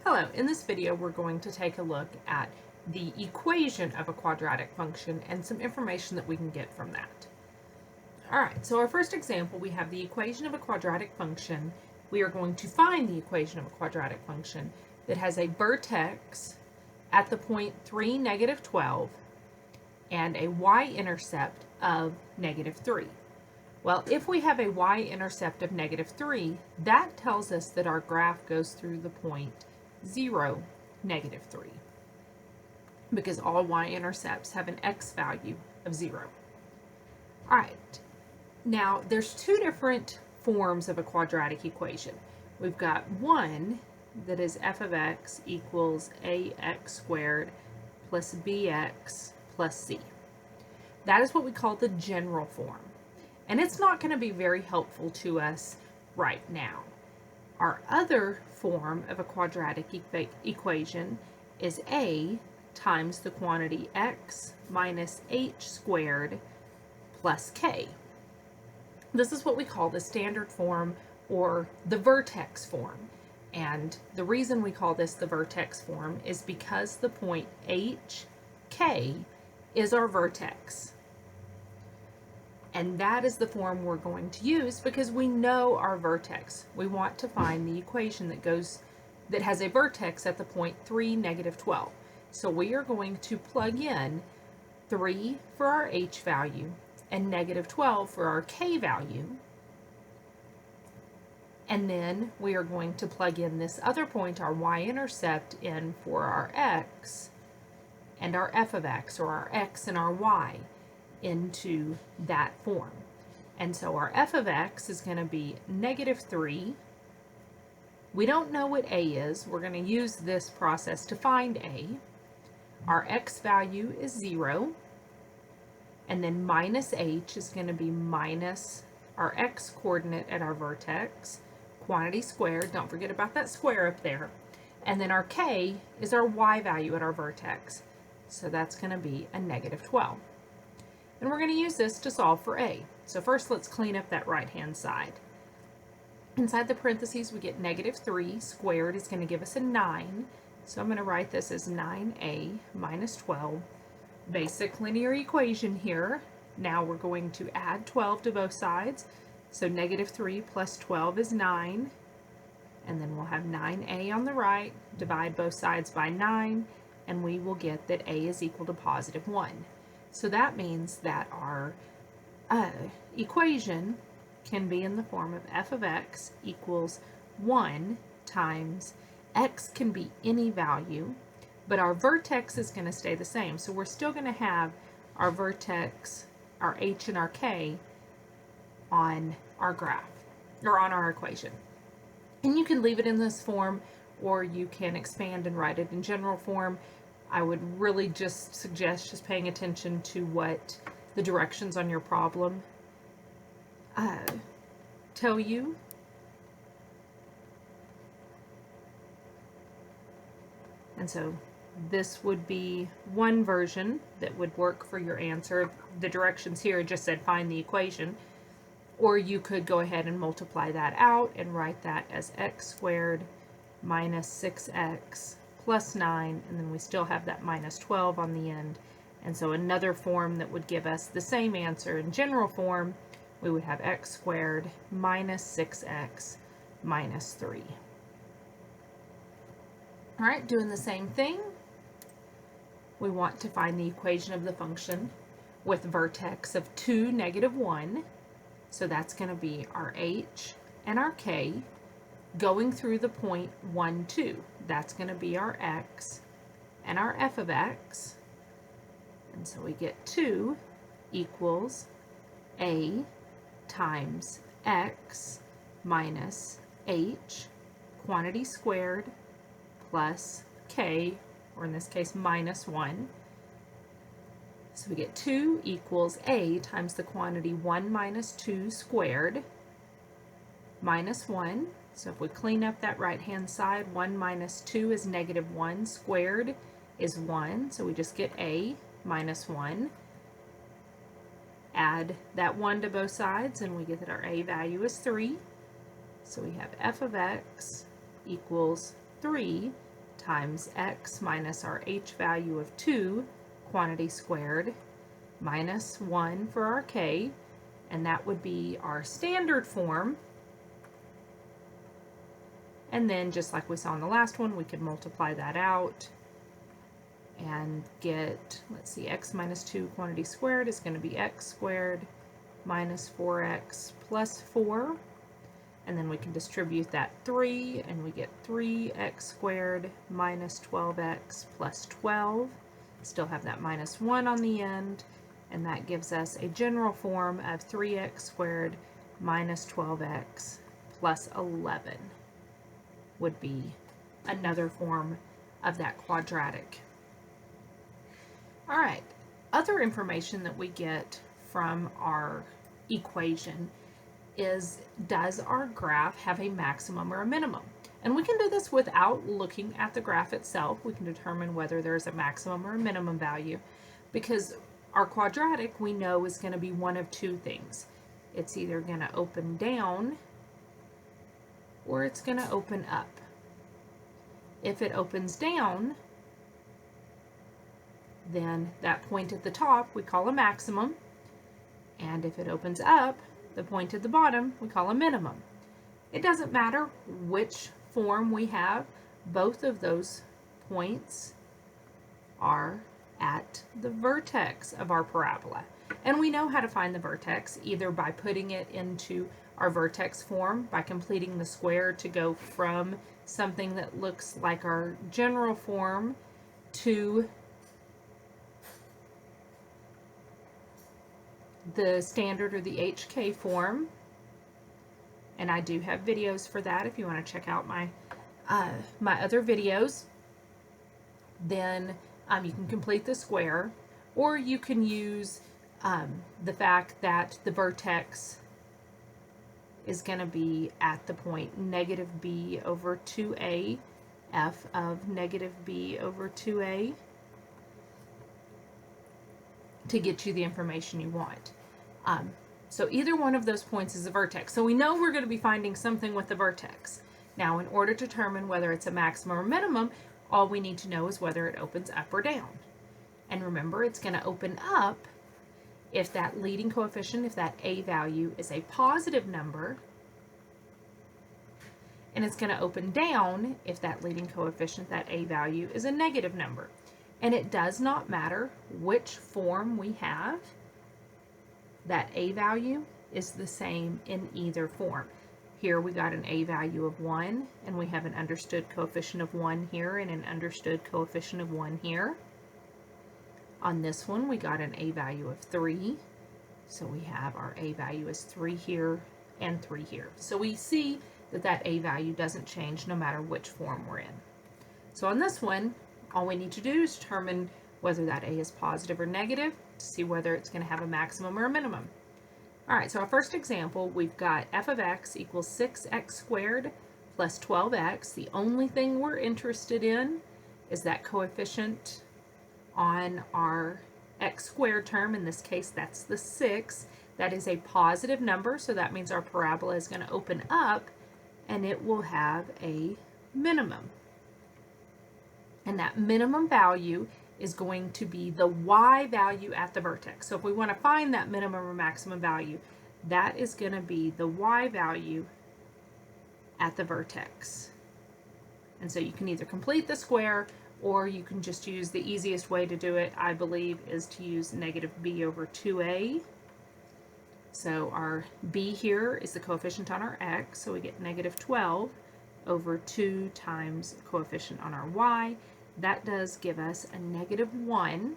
Hello, in this video we're going to take a look at the equation of a quadratic function and some information that we can get from that. Alright, so our first example, we have the equation of a quadratic function. We are going to find the equation of a quadratic function that has a vertex at the point 3, negative 12, and a y-intercept of negative 3. Well, if we have a y-intercept of negative 3, that tells us that our graph goes through the point 0, negative 3, because all y-intercepts have an x value of 0. All right, now there's two different forms of a quadratic equation. We've got one that is f of x equals ax squared plus bx plus c. That is what we call the general form, and it's not going to be very helpful to us right now. Our other form of a quadratic equation is a times the quantity x minus h squared plus k. This is what we call the standard form or the vertex form. And the reason we call this the vertex form is because the point h, k is our vertex. And that is the form we're going to use because we know our vertex. We want to find the equation that has a vertex at the point 3, negative 12. So we are going to plug in 3 for our h value and negative 12 for our k value. And then we are going to plug in this other point, our y-intercept, in for our x and our f of x, or our x and our y, into that form. And so our f of x is going to be negative 3. We don't know what a is. We're going to use this process to find a. Our x value is 0. And then minus h is going to be minus our x coordinate at our vertex, quantity squared. Don't forget about that square up there. And then our k is our y value at our vertex. So that's going to be a negative 12. And we're going to use this to solve for a. So first let's clean up that right-hand side. Inside the parentheses we get negative 3 squared is going to give us a 9. So I'm going to write this as 9a minus 12. Basic linear equation here. Now we're going to add 12 to both sides. So negative 3 plus 12 is 9. And then we'll have 9a on the right. Divide both sides by 9. And we will get that a is equal to positive 1. So that means that our equation can be in the form of f of x equals 1 times x can be any value, but our vertex is going to stay the same. So we're still going to have our vertex, our h and our k, on our graph, or on our equation. And you can leave it in this form, or you can expand and write it in general form. I would really just suggest just paying attention to what the directions on your problem tell you. And so this would be one version that would work for your answer. The directions here just said find the equation. Or you could go ahead and multiply that out and write that as x squared minus 6x plus 9, and then we still have that minus 12 on the end. And so another form that would give us the same answer in general form, we would have x squared minus 6x minus 3. All right, doing the same thing. We want to find the equation of the function with vertex of 2, negative 1. So that's going to be our h and our k going through the point 1, 2. That's going to be our x and our f of x. And so we get 2 equals a times x minus h, quantity squared, plus k, or in this case minus 1. So we get 2 equals a times the quantity 1 minus 2 squared minus 1. So if we clean up that right-hand side, 1 minus 2 is negative 1. Squared is 1. So we just get a minus 1. Add that 1 to both sides, and we get that our a value is 3. So we have f of x equals 3 times x minus our h value of 2, quantity squared, minus 1 for our k, and that would be our standard form. And then just like we saw in the last one, we could multiply that out and get, let's see, x minus 2 quantity squared is going to be x squared minus 4x plus 4. And then we can distribute that 3, and we get 3x squared minus 12x plus 12. Still have that minus 1 on the end, and that gives us a general form of 3x squared minus 12x plus 11 would be another form of that quadratic. All right, other information that we get from our equation is, does our graph have a maximum or a minimum? And we can do this without looking at the graph itself. We can determine whether there's a maximum or a minimum value, because our quadratic we know is going to be one of two things. It's either going to open down or it's going to open up. If it opens down, then that point at the top we call a maximum, and if it opens up, the point at the bottom we call a minimum. It doesn't matter which form we have, both of those points are at the vertex of our parabola. And we know how to find the vertex either by putting it into our vertex form, by completing the square to go from something that looks like our general form to the standard or the HK form. And I do have videos for that if you want to check out my my other videos. Then you can complete the square, or you can use the fact that the vertex is going to be at the point negative b over 2a, f of negative b over 2a, to get you the information you want. So either one of those points is a vertex. So we know we're going to be finding something with the vertex. Now, in order to determine whether it's a maximum or minimum, all we need to know is whether it opens up or down. And remember, it's going to open up if that leading coefficient, if that a value is a positive number, and it's going to open down if that leading coefficient, that a value, is a negative number. And it does not matter which form we have, that a value is the same in either form. Here we got an a value of 1, and we have an understood coefficient of 1 here and an understood coefficient of 1 here. On this one we got an a value of 3, so we have our a value is 3 here and 3 here. So we see that that a value doesn't change no matter which form we're in. So on this one, all we need to do is determine whether that a is positive or negative to see whether it's going to have a maximum or a minimum. All right, so our first example, we've got f of x equals 6x squared plus 12x. The only thing we're interested in is that coefficient on our x squared term. In this case, that's the 6. That is a positive number, so that means our parabola is going to open up and it will have a minimum. And that minimum value is going to be the y value at the vertex. So if we want to find that minimum or maximum value, that is going to be the y value at the vertex. And so you can either complete the square, or you can just use the easiest way to do it, I believe, is to use negative b over 2a. So our b here is the coefficient on our x, so we get negative 12 over 2 times the coefficient on our y. That does give us a negative 1,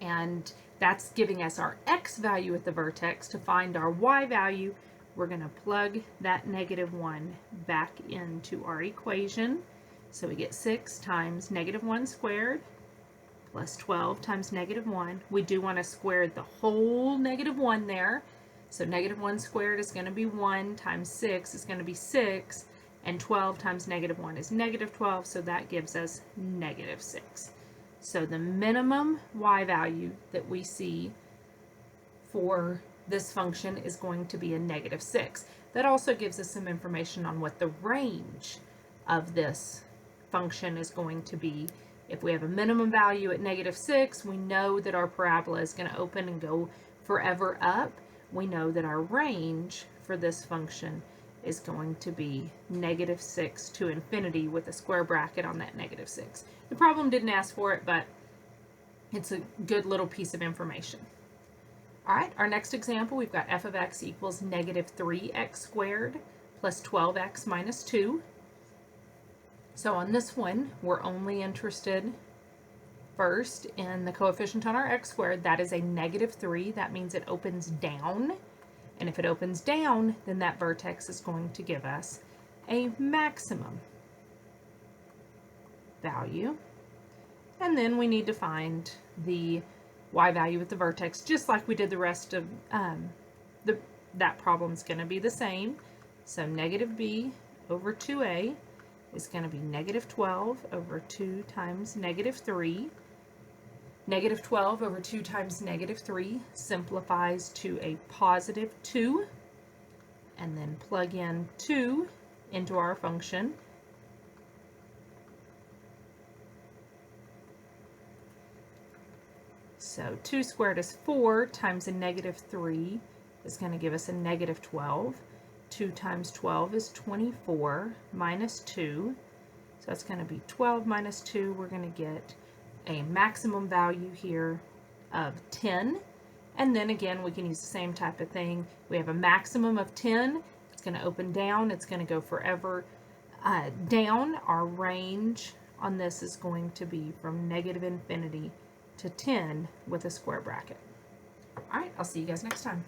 and that's giving us our x value at the vertex. To find our y value, we're going to plug that negative 1 back into our equation. So we get 6 times negative 1 squared plus 12 times negative 1. We do want to square the whole negative 1 there. So negative 1 squared is going to be 1 times 6 is going to be 6. And 12 times negative 1 is negative 12, so that gives us negative 6. So the minimum y value that we see for this function is going to be a negative 6. That also gives us some information on what the range of this function is going to be. If we have a minimum value at -6, we know that our parabola is going to open and go forever up. We know that our range for this function is going to be -6 to infinity with a square bracket on that -6. The problem didn't ask for it, but it's a good little piece of information. All right, our next example, we've got f of x equals -3x squared plus 12x minus 2. So on this one, we're only interested first in the coefficient on our x squared. That is a -3. That means it opens down. And if it opens down, then that vertex is going to give us a maximum value. And then we need to find the y value at the vertex, just like we did the rest of that problem is going to be the same. So -b over 2a is going to be -12 over 2 times -3. -12 over 2 times -3 simplifies to a positive 2. And then plug in 2 into our function. So 2 squared is 4 times a -3 is going to give us a -12. 2 times 12 is 24 minus 2. So that's going to be 12 minus 2. We're going to get a maximum value here of 10. And then again, we can use the same type of thing. We have a maximum of 10. It's going to open down. It's going to go forever down. Our range on this is going to be from -infinity to 10 with a square bracket. All right, I'll see you guys next time.